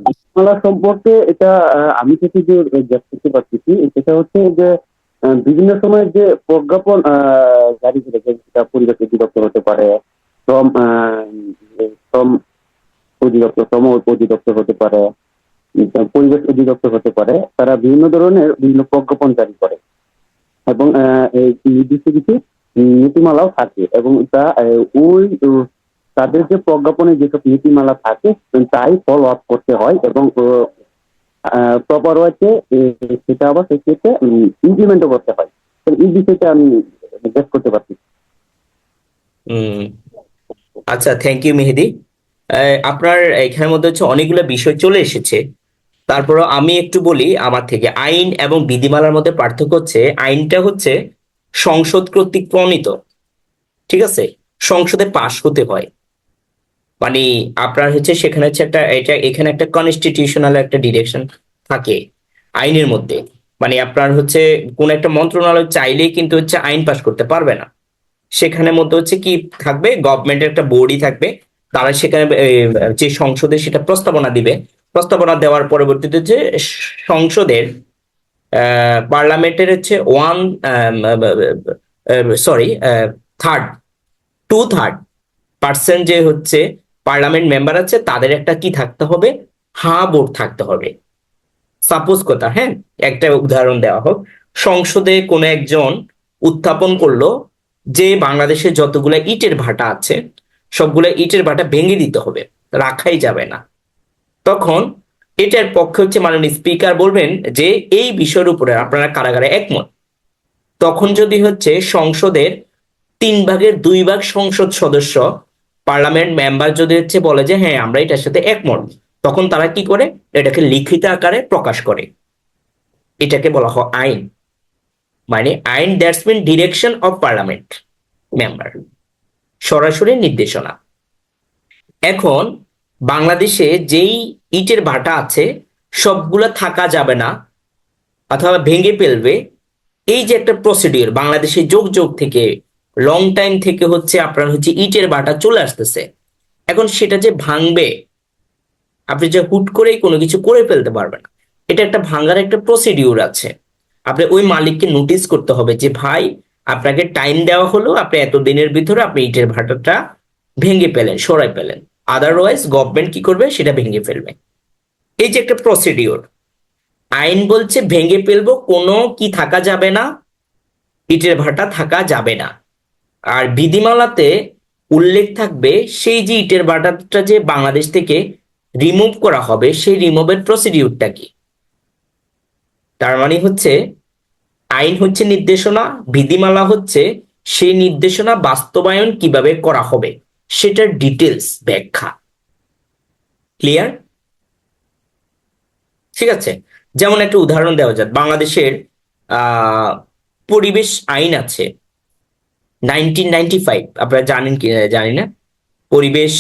নীতিমালা সম্পর্কে এটা আমি থেকে যে জ্ঞাত করতে পারতেছি সেটা হচ্ছে যে বিভিন্ন সময় যে প্রজ্ঞাপন জারি করেছে, সেটা পরিবেশ অধিদপ্তর হতে পারে, শ্রম শ্রম শ্রম অধিদপ্তর হতে পারে, পরিবেশ অধিদপ্তর হতে পারে। তারা বিভিন্ন ধরনের বিভিন্ন প্রজ্ঞাপন জারি করে এবং এই নির্দিষ্ট কিছু নীতিমালাও থাকে এবং তা ওই তাদের যে প্রজ্ঞাপনে যেসব নীতিমালা থাকে তাই ফলো আপ করতে হয় এবং প্রপার ওয়েতে সেটা আবার সেই ক্ষেত্রে ইমপ্লিমেন্টও করতে হয়। তো এই বিষয়টা আমি গেস করতে পারছি। উম আচ্ছা, থ্যাংক ইউ মেহেদি। আপনার এখানের মধ্যে হচ্ছে অনেকগুলো বিষয় চলে এসেছে। তারপরও আমি একটু বলি আমার থেকে। আইন এবং বিধিমালার মধ্যে পার্থক্য হচ্ছে, আইনটা হচ্ছে সংসদ কর্তৃক প্রণীত, ঠিক আছে? সংসদে পাশ হতে হয়। মানে আপনার হচ্ছে সেখানে হচ্ছে একটা, এটা এখানে একটা কনস্টিটিউশনাল একটা ডিরেকশন থাকে আইনের মধ্যে। মানে আপনার হচ্ছে কোন একটা মন্ত্রণালয় চাইলেই কিন্তু হচ্ছে আইন পাশ করতে পারবে না। সেখানে মধ্যে হচ্ছে কি থাকবে, গভর্নমেন্টের একটা বোর্ডই থাকবে। তারা সেখানে যে সংসদে সেটা প্রস্তাবনা দিবে। প্রস্তাবনা দেওয়ার পরবর্তীতে যে সংসদের পার্লামেন্টের হচ্ছে ওয়ান, সরি, থার্ড, 2/3 যে হচ্ছে পার্লামেন্ট মেম্বার আছে, তাদের একটা কি থাকতে হবে, হ্যাঁ ভোট থাকতে হবে। সাপোজ কথা, হ্যাঁ, একটা উদাহরণ দেওয়া হোক। সংসদে কোনো একজন উত্থাপন করলো যে বাংলাদেশে যতগুলা ইটের ভাটা আছে সবগুলা ইটের ভাটা ভেঙে দিতে হবে, রাখাই যাবে না। তখন এটার পক্ষে হচ্ছে মাননীয় স্পিকার বলবেন যে এই বিষয়ের উপরে আপনারা কারাগারে একমত। তখন যদি হচ্ছে সংসদের 3/2 সংসদ সদস্য, পার্লামেন্ট মেম্বার যদি হচ্ছে বলে যে হ্যাঁ আমরা এটার সাথে একমত, তখন তারা কি করে, এটাকে লিখিত আকারে প্রকাশ করে। এটাকে বলা হয় আইন। মানে আইন, that's mean direction of parliament member, সরাসরি নির্দেশনা। এখন বাংলাদেশে যেই ইটের ভাটা আছে সবগুলা থাকা যাবে না অথবা ভেঙে ফেলবে, এই যে একটা প্রসিডিওর বাংলাদেশে যোগ যোগ থেকে, লং টাইম থেকে হচ্ছে আপনার হচ্ছে ইটের ভাটা চলে আসতেছে। এখন সেটা যে ভাঙবে, আপনি যে হুট করেই কোনো কিছু করে ফেলতে পারবেন না। এটা একটা ভাঙার একটা প্রসিডিউর আছে। আপনি ওই মালিককে নোটিস করতে হবে যে ভাই, আপনাকে টাইম দেওয়া হলো, আপনি এত দিনের ভিতরে আপনি ইটের ভাটাটা ভেঙে পেলেন, সরাই পেলেন। আদারওয়াইজ গভর্নমেন্ট কি করবে, সেটা ভেঙে ফেলবে। এই যে একটা প্রসিডিওর। আইন বলছে ভেঙে ফেলবো, কোনো কি থাকা যাবে না, ইটের ভাটা থাকা যাবে না। আর বিধিমালাতে উল্লেখ থাকবে সেই যে ইটের ভাটাটা যে বাংলাদেশ থেকে রিমুভ করা হবে, সেই রিমুভের প্রসিডিউরটা কি। তার মানে হচ্ছে আইন হচ্ছে নির্দেশনা, বিধিমালা হচ্ছে সেই নির্দেশনা বাস্তবায়ন কিভাবে করা হবে সেটার ডিটেলস ব্যাখ্যা। ক্লিয়ার? ঠিক আছে। যেমন একটা উদাহরণ দেওয়া যাক, বাংলাদেশের আহ পরিবেশ আইন আছে 1995, আপনারা জানেন কি জানি না। পরিবেশ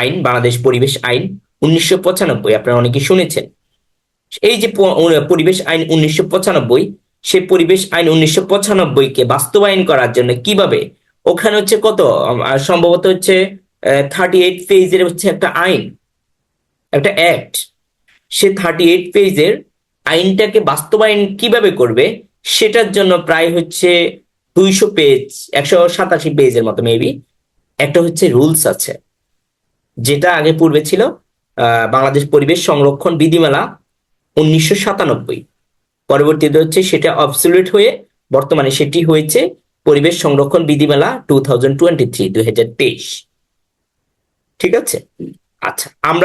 আইন, বাংলাদেশ পরিবেশ আইন 1995, আপনারা অনেকে শুনেছেন। এই যে পরিবেশ আইন 1995, সেই পরিবেশ আইন 1995 কে বাস্তবায়ন করার জন্য কিভাবে, ওখানে হচ্ছে কত, সম্ভবত হচ্ছে 38 পেজের হচ্ছে একটা আইন, একটা অ্যাক্ট। সে 38 পেজের আইনটাকে বাস্তবায়ন কিভাবে করবে, সেটার জন্য প্রায় হচ্ছে 200 পেজ, 187 পেজের মতো মেবি একটা হচ্ছে রুলস আছে। যেটা আগে পূর্বে ছিল বাংলাদেশ পরিবেশ সংরক্ষণ বিধিমালা 1997। পরবর্তীতে হচ্ছে সেটা অবসলিউট হয়ে বর্তমানে সেটি হয়েছে পরিবেশ সংরক্ষণ বিধিমালা 2023, 2023। ঠিক আছে। আচ্ছা, আমরা